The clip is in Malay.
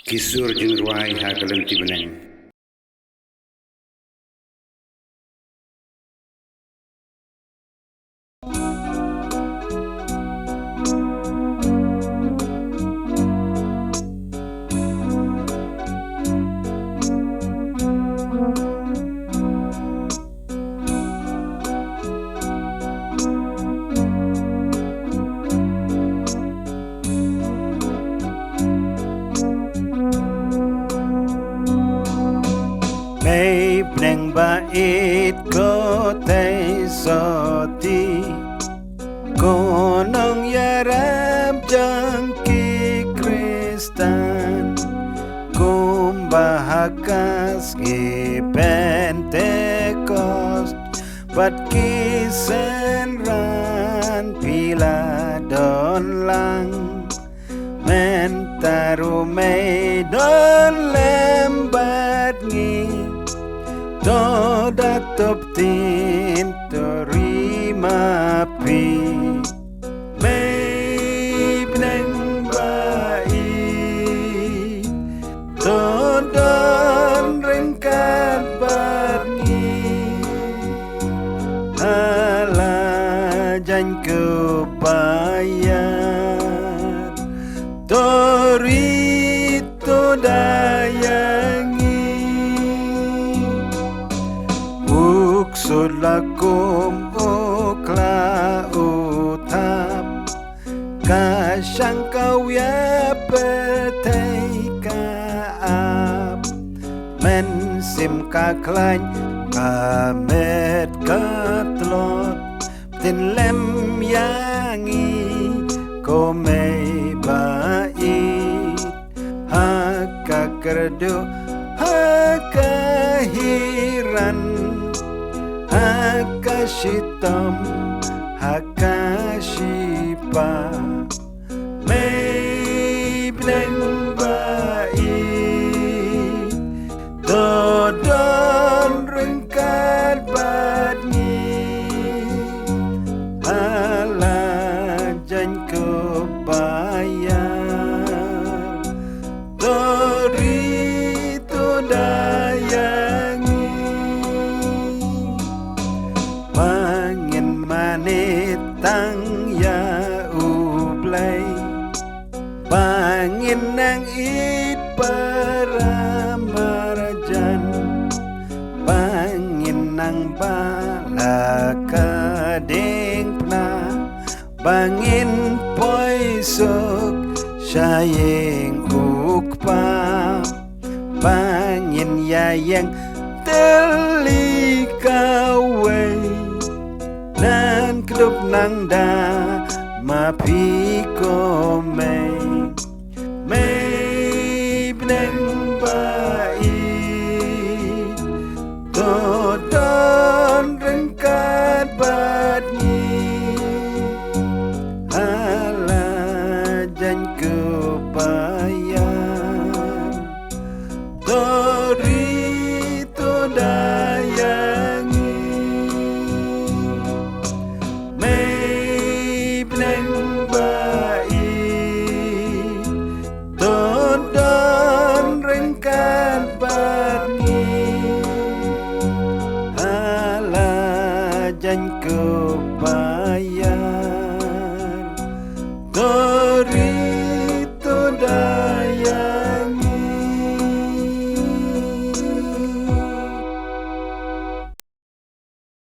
Kisur jeung ruai hagalenti beneng. May beneng bait ko tay soti Konong yarab jangki Kristan Kumbahakas ki Pentecost Bat kisen ran pila don lang Mentaru may don lembat ngi Toda top tin terima pi May beneng bai Todon rengkat barngi Ala jan kebayar Tori todayangi Sulakum ukla utap Kasyang kau ya petai kaap Mensim kaklany kamet katlot Tin lem yangi komei bait Haka kerdu haka hiran Hakashitam Hakashipa May beneng bai Dodon rengkat badni Ala jan kebayar Tori todayangi Pangin manitang ya ublay Pangin nang it para marjan Pangin nang bala kading pna Pangin poisok syayeng ukpa Pangin yayang telikaway Nan kedup nang da mapi komay